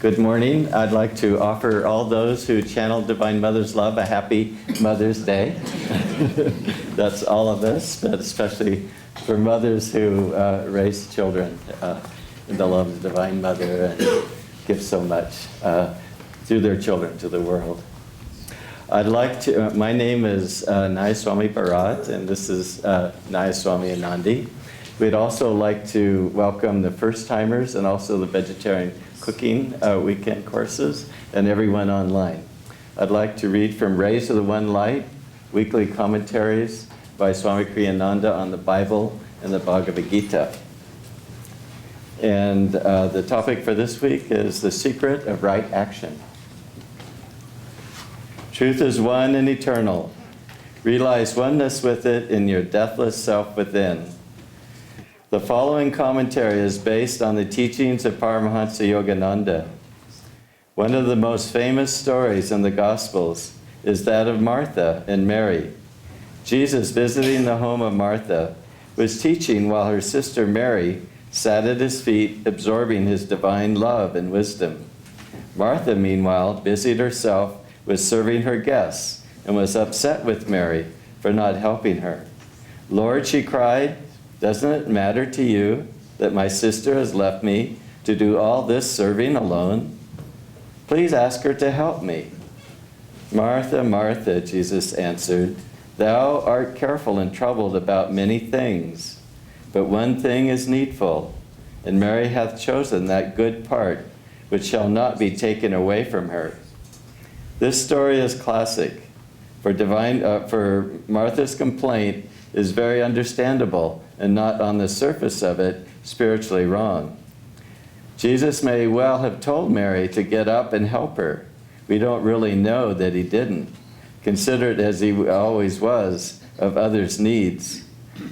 Good morning. I'd like to offer all those who channel Divine Mother's love a happy Mother's Day. That's all of us, but especially for mothers who raise children in the love of the Divine Mother and give so much through their children to the world. I'd like to, my name is Nayaswami Bharat, and this is Nayaswami Anandi. We'd also like to welcome the first-timers and also the vegetarian cooking weekend courses and everyone online. I'd like to read from Rays of the One Light, weekly commentaries by Swami Ananda on the Bible and the Bhagavad Gita. And the topic for this week is the secret of right action. Truth is one and eternal. Realize oneness with it in your deathless self within. The following commentary is based on the teachings of Paramahansa Yogananda. One of the most famous stories in the Gospels is that of Martha and Mary. Jesus, visiting the home of Martha, was teaching while her sister Mary sat at his feet, absorbing his divine love and wisdom. Martha, meanwhile, busied herself with serving her guests and was upset with Mary for not helping her. "Lord," she cried, "doesn't it matter to you that my sister has left me to do all this serving alone? Please ask her to help me." "Martha, Martha," Jesus answered, "thou art careful and troubled about many things, but one thing is needful, and Mary hath chosen that good part which shall not be taken away from her." This story is classic, for Martha's complaint is very understandable and not on the surface of it spiritually wrong. Jesus may well have told Mary to get up and help her. We don't really know that he didn't, considerate as he always was of others' needs.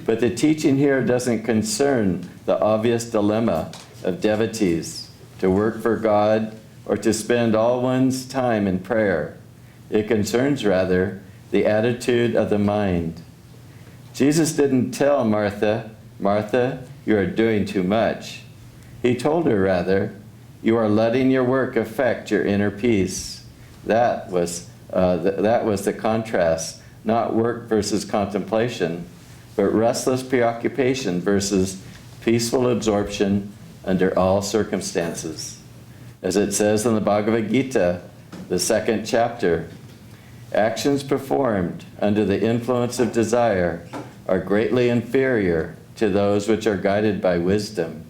But the teaching here doesn't concern the obvious dilemma of devotees, to work for God or to spend all one's time in prayer. It concerns, rather, the attitude of the mind. Jesus didn't tell Martha, "Martha, you are doing too much." He told her, rather, "You are letting your work affect your inner peace." That was the contrast, not work versus contemplation, but restless preoccupation versus peaceful absorption under all circumstances. As it says in the Bhagavad Gita, the 2nd chapter, actions performed under the influence of desire are greatly inferior to those which are guided by wisdom.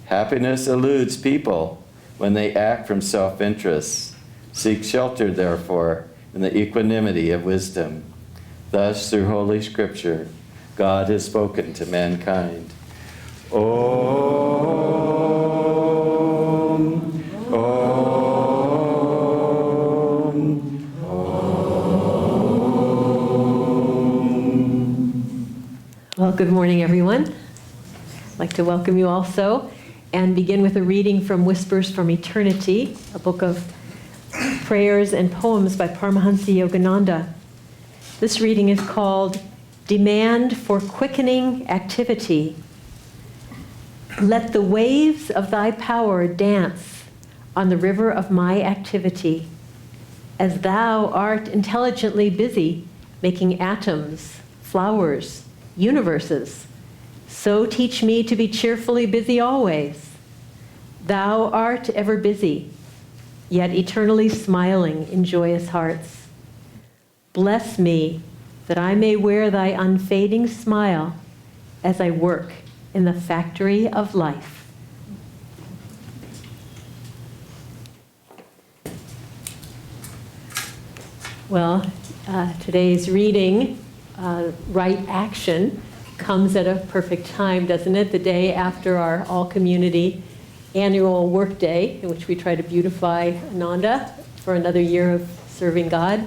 Happiness eludes people when they act from self-interest. Seek shelter, therefore, in the equanimity of wisdom. Thus, through Holy Scripture, God has spoken to mankind. Om, Om, Well, good morning, everyone. I'd like to welcome you also and begin with a reading from Whispers from Eternity, a book of prayers and poems by Paramahansa Yogananda. This reading is called Demand for Quickening Activity. Let the waves of thy power dance on the river of my activity, as thou art intelligently busy making atoms, flowers, universes, so teach me to be cheerfully busy always. Thou art ever busy, yet eternally smiling in joyous hearts. Bless me that I may wear thy unfading smile as I work in the factory of life. Well, today's reading, Right Action, comes at a perfect time, doesn't it? The day after our all-community annual work day, in which we try to beautify Ananda for another year of serving God.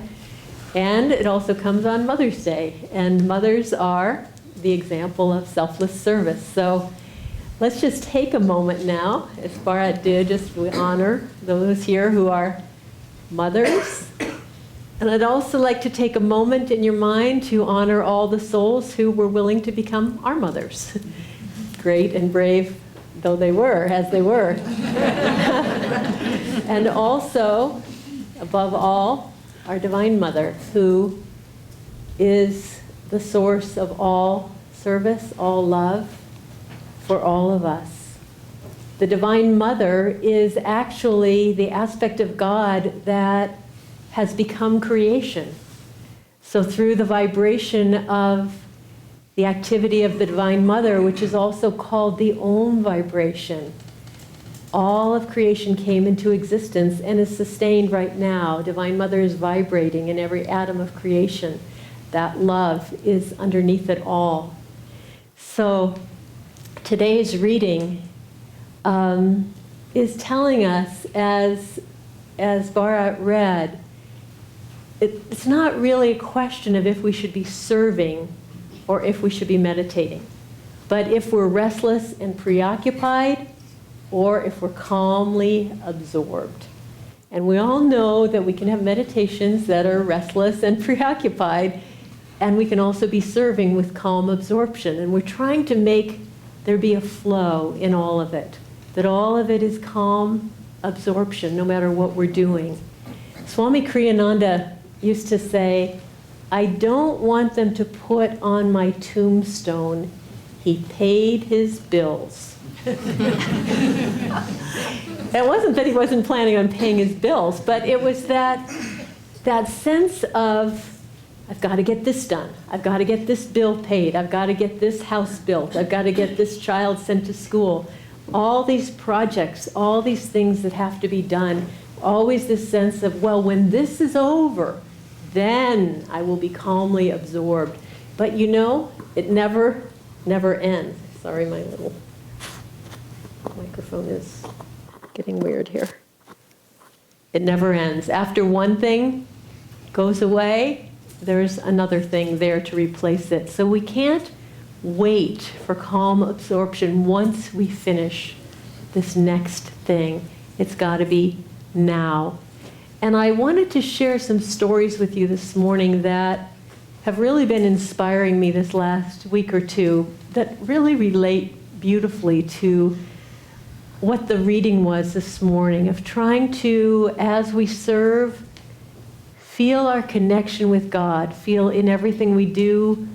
And it also comes on Mother's Day. And mothers are the example of selfless service. So let's just take a moment now, as Bharat did, just to honor those here who are mothers. And I'd also like to take a moment in your mind to honor all the souls who were willing to become our mothers. Great and brave though they were, as they were. And also, above all, our Divine Mother, who is the source of all service, all love for all of us. The Divine Mother is actually the aspect of God that has become creation. So through the vibration of the activity of the Divine Mother, which is also called the Om vibration, all of creation came into existence and is sustained right now. Divine Mother is vibrating in every atom of creation. That love is underneath it all. So today's reading is telling us, as Bharat read, it's not really a question of if we should be serving or if we should be meditating, but if we're restless and preoccupied, or if we're calmly absorbed. And we all know that we can have meditations that are restless and preoccupied, and we can also be serving with calm absorption. And we're trying to make there be a flow in all of it, that all of it is calm absorption, no matter what we're doing. Swami Kriyananda used to say, I don't want them to put on my tombstone, he paid his bills. It wasn't that he wasn't planning on paying his bills, but it was that sense of, I've got to get this done. I've got to get this bill paid. I've got to get this house built. I've got to get this child sent to school. All these projects, all these things that have to be done, always this sense of, well, when this is over, then I will be calmly absorbed. But you know, it never ends. Sorry, my little microphone is getting weird here. It never ends. After one thing goes away, there's another thing there to replace it. So we can't wait for calm absorption once we finish this next thing. It's got to be now. And I wanted to share some stories with you this morning that have really been inspiring me this last week or two, that really relate beautifully to what the reading was this morning, of trying to, as we serve, feel our connection with God, feel in everything we do.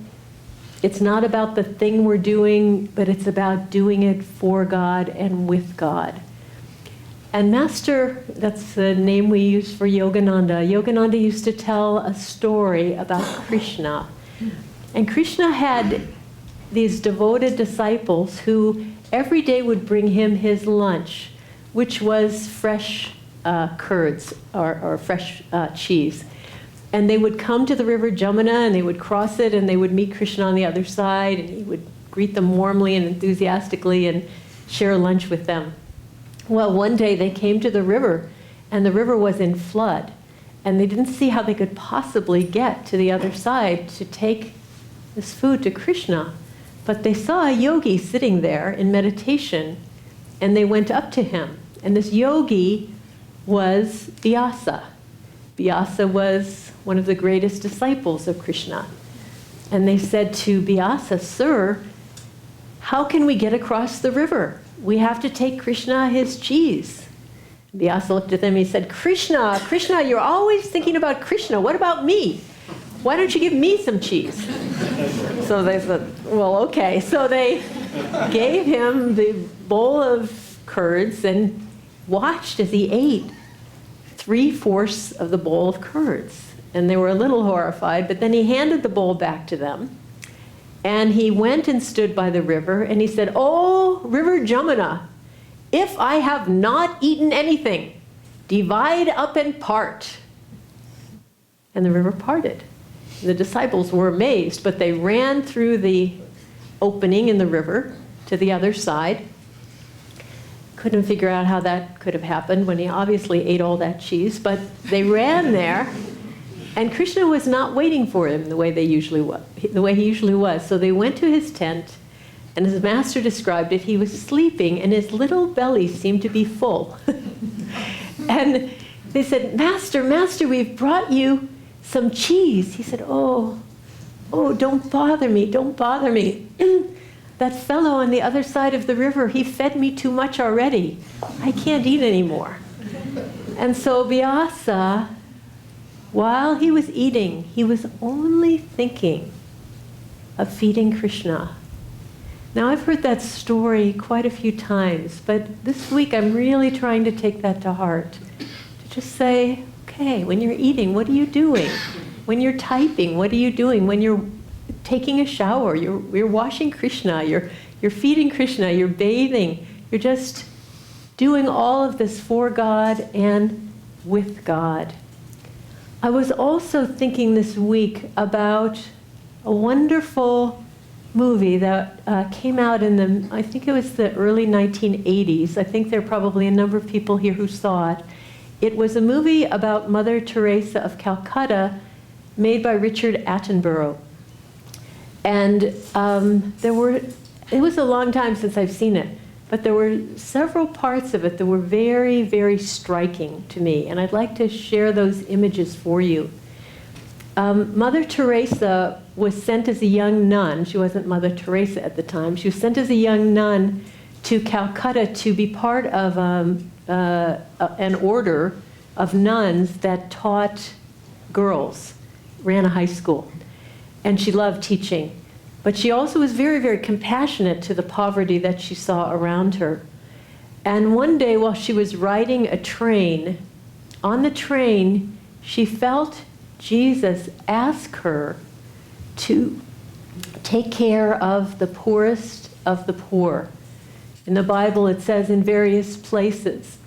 It's not about the thing we're doing, but it's about doing it for God and with God. And Master, that's the name we use for Yogananda. Yogananda used to tell a story about Krishna. And Krishna had these devoted disciples who every day would bring him his lunch, which was fresh curds or fresh cheese. And they would come to the river Jamuna and they would cross it and they would meet Krishna on the other side, and he would greet them warmly and enthusiastically and share lunch with them. Well, one day they came to the river and the river was in flood, and they didn't see how they could possibly get to the other side to take this food to Krishna. But they saw a yogi sitting there in meditation, and they went up to him. And this yogi was Vyasa. Vyasa was one of the greatest disciples of Krishna. And they said to Vyasa, "Sir, how can we get across the river? We have to take Krishna his cheese." Vyasa looked at them and he said, Krishna, you're always thinking about Krishna. What about me? Why don't you give me some cheese? So they said, well, okay. So they gave him the bowl of curds and watched as he ate 3/4 of the bowl of curds. And they were a little horrified, but then he handed the bowl back to them. And he went and stood by the river and he said, "Oh, River Jamuna, if I have not eaten anything, divide up and part." And the river parted. The disciples were amazed, but they ran through the opening in the river to the other side. Couldn't figure out how that could have happened when he obviously ate all that cheese, but they ran there, and Krishna was not waiting for them the way he usually was. So they went to his tent, and as the master described it, he was sleeping, and his little belly seemed to be full. And they said, Master, we've brought you some cheese." He said, oh, don't bother me. That fellow on the other side of the river, he fed me too much already. I can't eat anymore. And so Vyasa, while he was eating, he was only thinking of feeding Krishna. Now, I've heard that story quite a few times, but this week I'm really trying to take that to heart. To just say, okay, when you're eating, what are you doing? When you're typing, what are you doing? When you're taking a shower, you're washing Krishna, you're feeding Krishna, you're bathing, you're just doing all of this for God and with God. I was also thinking this week about a wonderful movie that came out in I think it was the early 1980s. I think there are probably a number of people here who saw it. It was a movie about Mother Teresa of Calcutta made by Richard Attenborough. And it was a long time since I've seen it, but there were several parts of it that were very, very striking to me, and I'd like to share those images for you. Mother Teresa was sent as a young nun. She wasn't Mother Teresa at the time. She was sent as a young nun to Calcutta to be part of an order of nuns that taught girls, ran a high school. And she loved teaching. But she also was very, very compassionate to the poverty that she saw around her. And one day while she was riding a train, on the train, she felt Jesus ask her to take care of the poorest of the poor. In the Bible, it says in various places,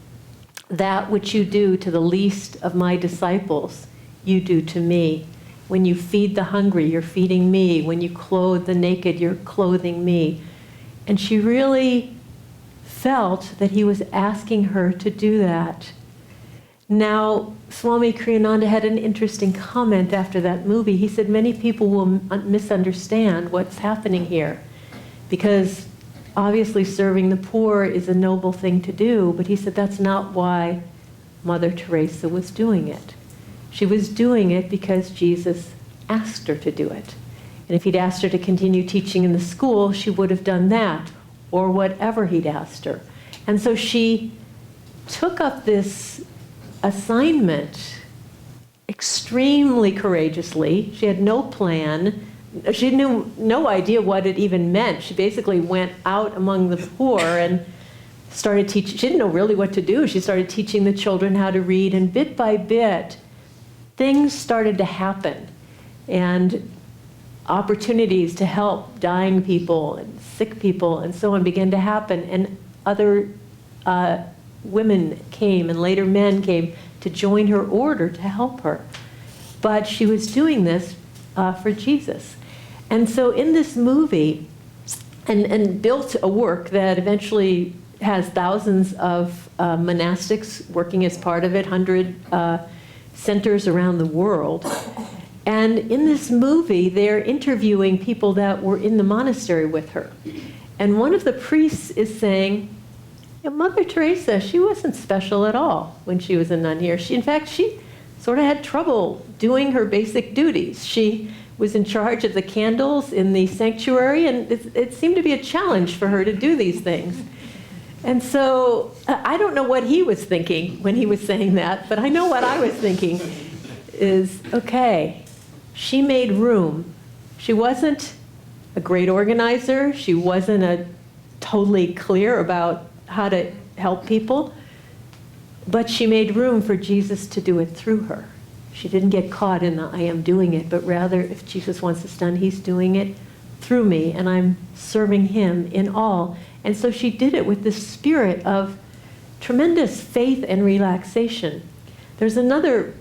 that which you do to the least of my disciples, you do to me. When you feed the hungry, you're feeding me. When you clothe the naked, you're clothing me. And she really felt that he was asking her to do that. Now, Swami Kriyananda had an interesting comment after that movie. He said many people will misunderstand what's happening here, because obviously serving the poor is a noble thing to do, but he said that's not why Mother Teresa was doing it. She was doing it because Jesus asked her to do it. And if he'd asked her to continue teaching in the school, she would have done that, or whatever he'd asked her. And so she took up this assignment extremely courageously. She had no plan. She knew no idea what it even meant. She basically went out among the poor and started teaching. She didn't know really what to do. She started teaching the children how to read, and bit by bit, things started to happen. And opportunities to help dying people and sick people and so on began to happen. And other women came, and later men came to join her order to help her. But she was doing this for Jesus. And so in this movie, and built a work that eventually has thousands of monastics working as part of it, 100 centers around the world. And in this movie, they're interviewing people that were in the monastery with her. And one of the priests is saying, yeah, Mother Teresa, she wasn't special at all when she was a nun here. In fact, she sort of had trouble doing her basic duties. She was in charge of the candles in the sanctuary, and it seemed to be a challenge for her to do these things. And so I don't know what he was thinking when he was saying that, but I know what I was thinking is, okay, she made room. She wasn't a great organizer. She wasn't totally clear about how to help people, but she made room for Jesus to do it through her. She didn't get caught in the I am doing it, but rather if Jesus wants this done, he's doing it through me, and I'm serving him in all. And so she did it with this spirit of tremendous faith and relaxation. There's another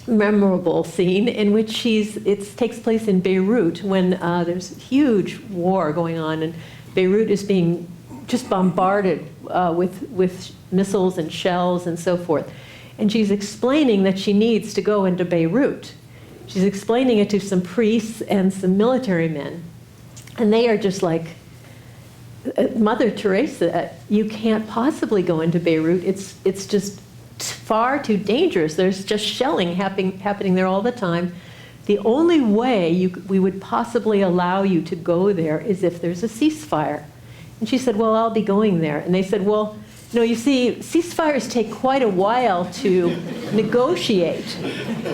memorable scene in which it takes place in Beirut when there's huge war going on, and Beirut is being just bombarded with missiles and shells and so forth. And she's explaining that she needs to go into Beirut. She's explaining it to some priests and some military men. And they are just like, Mother Teresa, you can't possibly go into Beirut. It's just far too dangerous. There's just shelling happening there all the time. The only way we would possibly allow you to go there is if there's a ceasefire. And she said, well, I'll be going there. And they said, well, No, you see, ceasefires take quite a while to negotiate.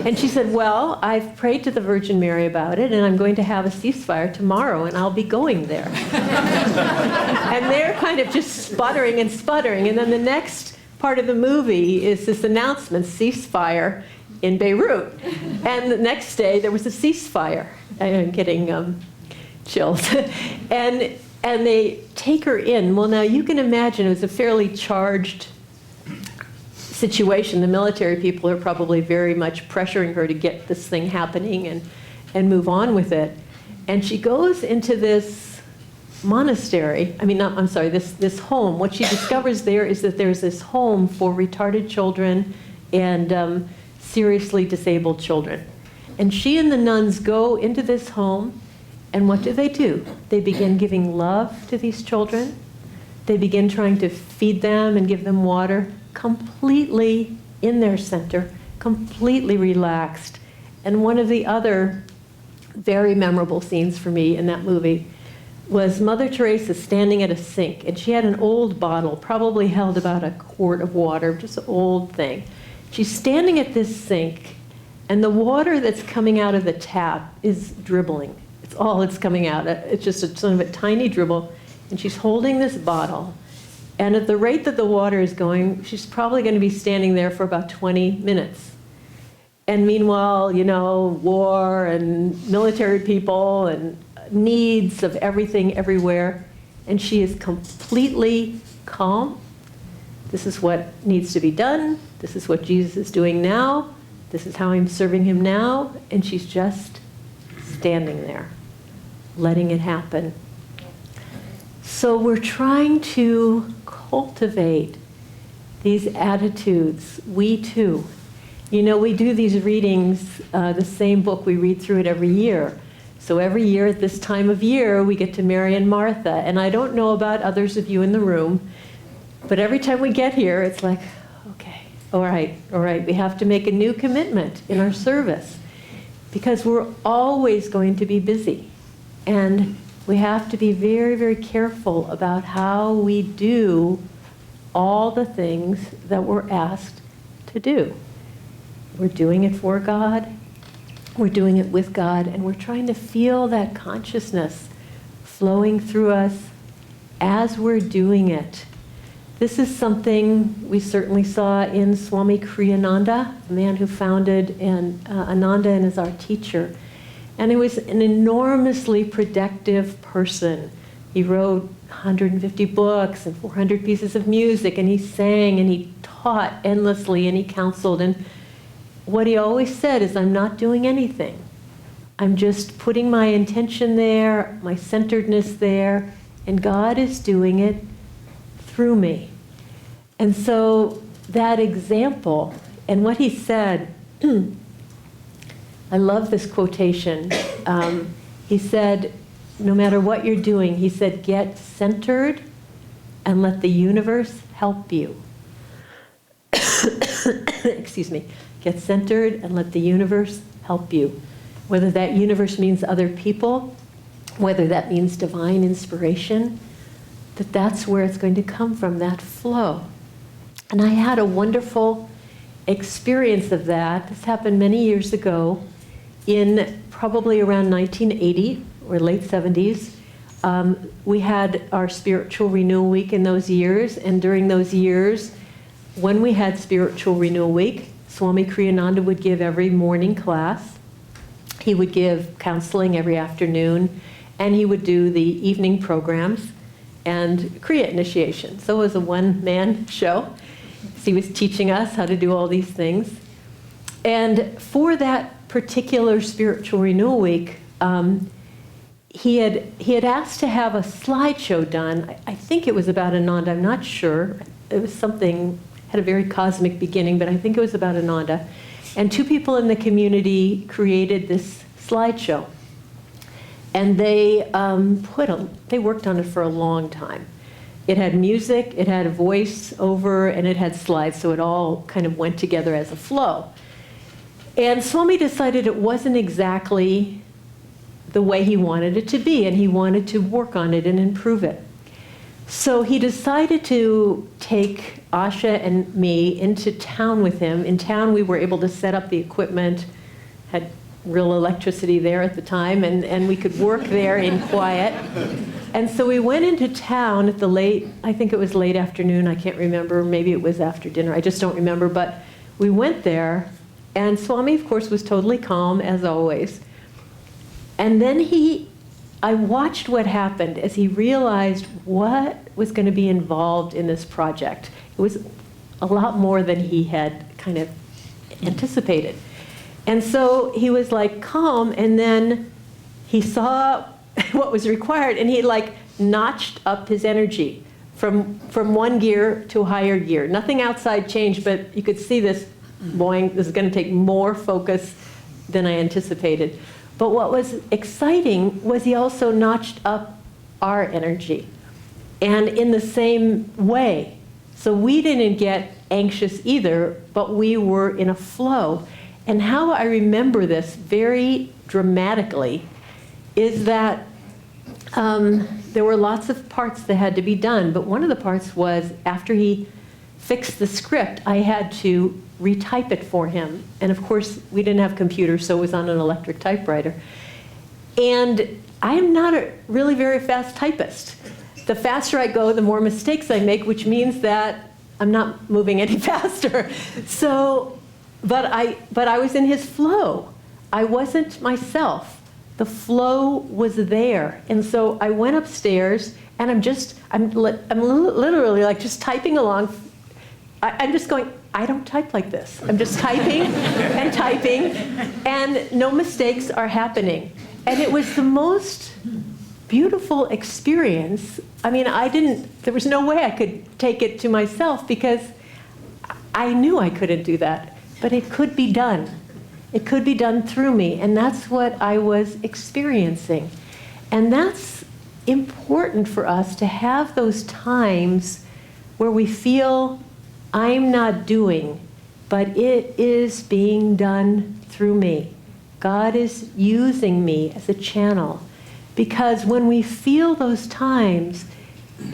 And she said, well, I've prayed to the Virgin Mary about it, and I'm going to have a ceasefire tomorrow, and I'll be going there. And they're kind of just sputtering and sputtering. And then the next part of the movie is this announcement, ceasefire in Beirut. And the next day, there was a ceasefire. I'm getting chills. And they take her in. Well, now you can imagine it was a fairly charged situation. The military people are probably very much pressuring her to get this thing happening and move on with it. And she goes into this monastery, this home. What she discovers there is that there's this home for retarded children and seriously disabled children. And she and the nuns go into this home. And what do? They begin giving love to these children. They begin trying to feed them and give them water, completely in their center, completely relaxed. And one of the other very memorable scenes for me in that movie was Mother Teresa standing at a sink, and she had an old bottle, probably held about a quart of water, just an old thing. She's standing at this sink, and the water that's coming out of the tap is dribbling. It's all it's coming out. It's just sort of a tiny dribble. And she's holding this bottle. And at the rate that the water is going, she's probably going to be standing there for about 20 minutes. And meanwhile, war and military people and needs of everything everywhere. And she is completely calm. This is what needs to be done. This is what Jesus is doing now. This is how I'm serving him now. And she's just standing there, letting it happen. So we're trying to cultivate these attitudes, we too. We do these readings, the same book, we read through it every year. So every year at this time of year, we get to Mary and Martha. And I don't know about others of you in the room, but every time we get here, it's like, okay, all right, we have to make a new commitment in our service. Because we're always going to be busy. And we have to be very, very careful about how we do all the things that we're asked to do. We're doing it for God, we're doing it with God, and we're trying to feel that consciousness flowing through us as we're doing it. This is something we certainly saw in Swami Kriyananda, the man who founded Ananda and is our teacher. And he was an enormously productive person. He wrote 150 books and 400 pieces of music, and he sang and he taught endlessly and he counseled. And what he always said is, I'm not doing anything. I'm just putting my intention there, my centeredness there, and God is doing it through me. And so that example, and what he said, I love this quotation. He said, no matter what you're doing, he said, get centered and let the universe help you. Excuse me. Get centered and let the universe help you. Whether that universe means other people, whether that means divine inspiration, that's where it's going to come from, that flow. And I had a wonderful experience of that. This happened many years ago in probably around 1980 or late 70s. We had our Spiritual Renewal Week in those years, and during those years, when we had Spiritual Renewal Week, Swami Kriyananda would give every morning class. He would give counseling every afternoon, and he would do the evening programs and Kriya initiation. So it was a one-man show. He was teaching us how to do all these things. And for that particular Spiritual Renewal Week, he had asked to have a slideshow done. I think it was about Ananda, I'm not sure. It was something, had a very cosmic beginning, but I think it was about Ananda. And two people in the community created this slideshow. And they worked on it for a long time. It had music, it had a voice over, and it had slides, so it all kind of went together as a flow. And Swami decided it wasn't exactly the way he wanted it to be, and he wanted to work on it and improve it. So he decided to take Asha and me into town with him. In town, we were able to set up the equipment, had real electricity there at the time, and we could work there in quiet. And so we went into town at I think it was late afternoon, I can't remember, maybe it was after dinner, I just don't remember, but we went there, and Swami, of course, was totally calm, as always. And then I watched what happened as he realized what was going to be involved in this project. It was a lot more than he had kind of anticipated. And so he was like calm, and then he saw what was required, and he like notched up his energy from one gear to a higher gear. Nothing outside changed, but you could see this, boing, this is going to take more focus than I anticipated. But what was exciting was he also notched up our energy, and in the same way. So we didn't get anxious either, but we were in a flow. And how I remember this very dramatically is that there were lots of parts that had to be done, but one of the parts was after he fixed the script, I had to retype it for him. And of course, we didn't have computers, so it was on an electric typewriter. And I am not a really very fast typist. The faster I go, the more mistakes I make, which means that I'm not moving any faster. So, but I was in his flow. I wasn't myself. The flow was there. And so I went upstairs, and I'm literally like just typing along. I'm just going, I don't type like this. I'm just typing and typing, and no mistakes are happening. And it was the most beautiful experience. I mean, there was no way I could take it to myself because I knew I couldn't do that, but it could be done. It could be done through me, and that's what I was experiencing. And that's important for us to have those times where we feel I'm not doing, but it is being done through me. God is using me as a channel. Because when we feel those times,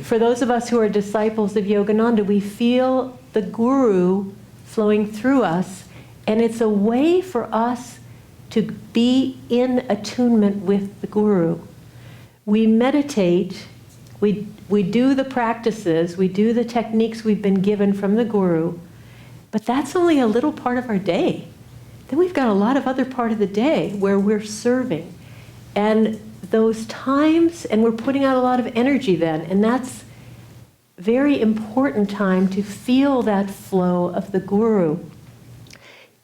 for those of us who are disciples of Yogananda, we feel the Guru flowing through us, and it's a way for us to be in attunement with the Guru. We meditate, we do the practices, we do the techniques we've been given from the Guru, but that's only a little part of our day. Then we've got a lot of other part of the day where we're serving. And those times, and we're putting out a lot of energy then, and that's very important time to feel that flow of the Guru.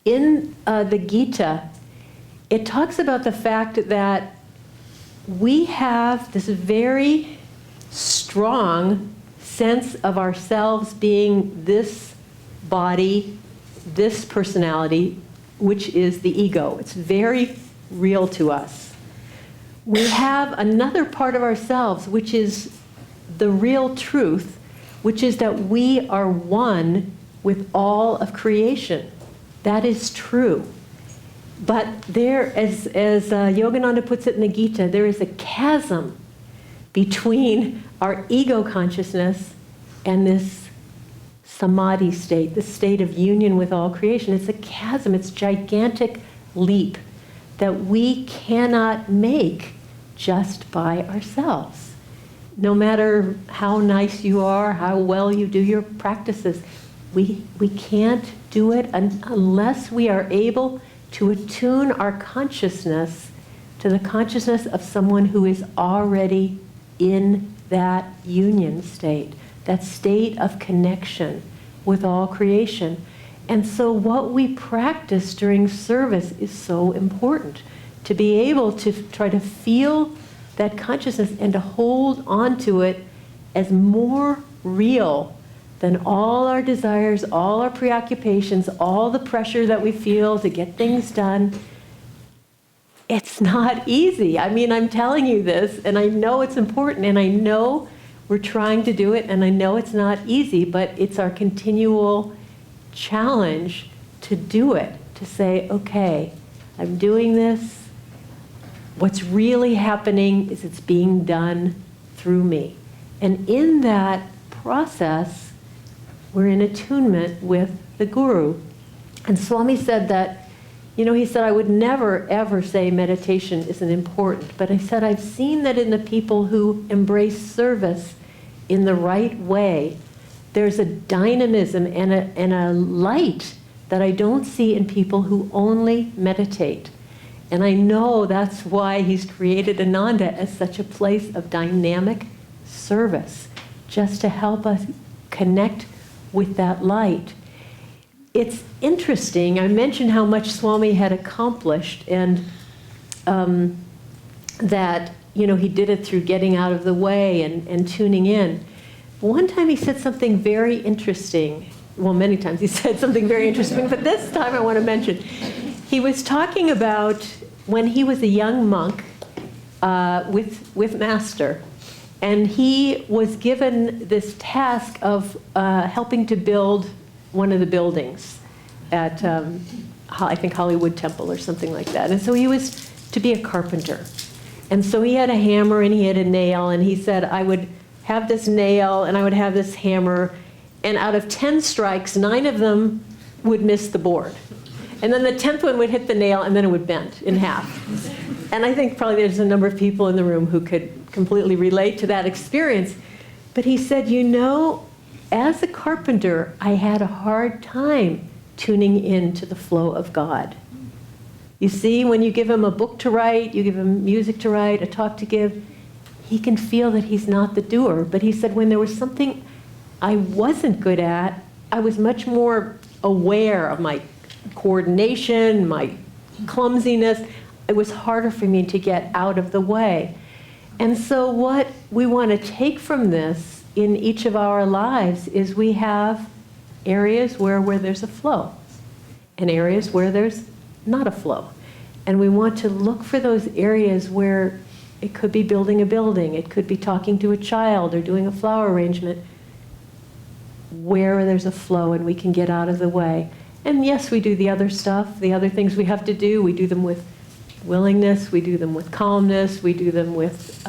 In the Gita, it talks about the fact that we have this very strong sense of ourselves being this body, this personality, which is the ego. It's very real to us. We have another part of ourselves, which is the real truth, which is that we are one with all of creation. That is true. But there, as Yogananda puts it in the Gita, there is a chasm between our ego consciousness and this samadhi state, the state of union with all creation. It's a chasm, it's a gigantic leap that we cannot make just by ourselves. No matter how nice you are, how well you do your practices, we can't do it unless we are able to attune our consciousness to the consciousness of someone who is already in that union state, that state of connection with all creation. And so what we practice during service is so important, to be able to try to feel that consciousness and to hold on to it as more real than all our desires, all our preoccupations, all the pressure that we feel to get things done. It's not easy. I mean, I'm telling you this, and I know it's important, and I know we're trying to do it, and I know it's not easy, but it's our continual challenge to do it, to say, okay, I'm doing this. What's really happening is it's being done through me. And in that process, we're in attunement with the Guru. And Swami said that, he said, I would never, ever say meditation isn't important. But I said, I've seen that in the people who embrace service in the right way, there's a dynamism and a light that I don't see in people who only meditate. And I know that's why he's created Ananda as such a place of dynamic service, just to help us connect with that light. It's interesting, I mentioned how much Swami had accomplished, and that, he did it through getting out of the way and tuning in. One time he said something very interesting. Well, many times he said something very interesting, but this time I want to mention. He was talking about when he was a young monk with Master, and he was given this task of helping to build one of the buildings at, I think, Hollywood Temple or something like that. And so he was to be a carpenter. And so he had a hammer and he had a nail, and he said, I would have this nail and I would have this hammer, and out of 10 strikes, 9 of them would miss the board. And then the 10th one would hit the nail, and then it would bend in half. And I think probably there's a number of people in the room who could completely relate to that experience. But he said, as a carpenter, I had a hard time tuning into the flow of God. You see, when you give him a book to write, you give him music to write, a talk to give, he can feel that he's not the doer. But he said, when there was something I wasn't good at, I was much more aware of my coordination, my clumsiness. It was harder for me to get out of the way. And so what we want to take from this in each of our lives is we have areas where there's a flow and areas where there's not a flow. And we want to look for those areas where it could be building a building, it could be talking to a child or doing a flower arrangement, where there's a flow and we can get out of the way. And yes, we do the other stuff, the other things we have to do. We do them with willingness, we do them with calmness, we do them with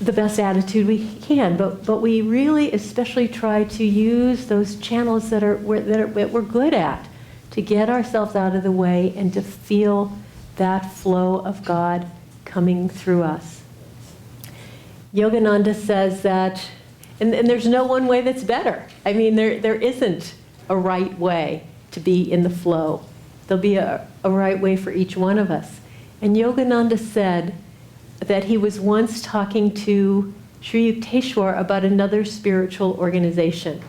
the best attitude we can. But we really especially try to use those channels that we're good at to get ourselves out of the way and to feel that flow of God coming through us. Yogananda says that, and there's no one way that's better. I mean, there isn't a right way to be in the flow. There'll be a right way for each one of us. And Yogananda said that he was once talking to Sri Yukteswar about another spiritual organization.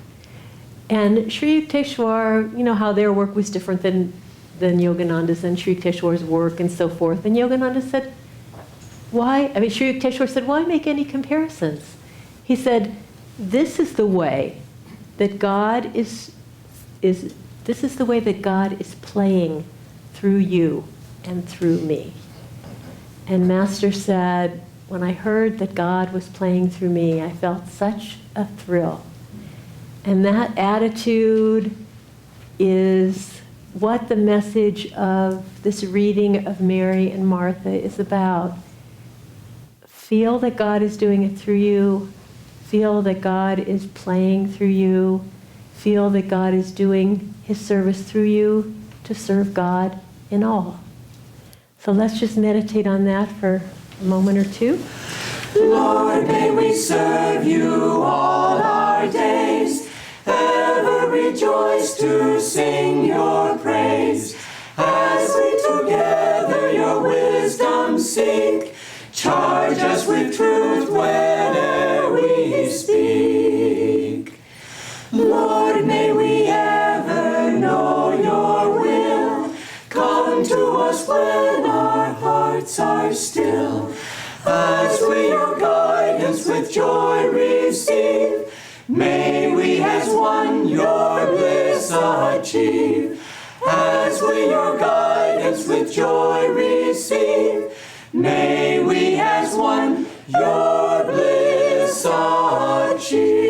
And Sri Yukteswar, how their work was different than Yogananda's and Sri Yukteswar's work and so forth. And Yogananda said, Sri Yukteswar said, why make any comparisons? He said, this is the way that God is playing through you and through me. And Master said, when I heard that God was playing through me, I felt such a thrill. And that attitude is what the message of this reading of Mary and Martha is about. Feel that God is doing it through you. Feel that God is playing through you. Feel that God is doing his service through you to serve God in all. So let's just meditate on that for a moment or two. Lord, may we serve you all our days, ever rejoice to sing your praise, as we together your wisdom seek. Charge us with truth whene'er we speak. Lord, may we ever know your will. Come to us when our hearts are still, as we your guidance with joy receive. May we as one your bliss achieve, as we your guidance with joy receive. May we as one your bliss achieve.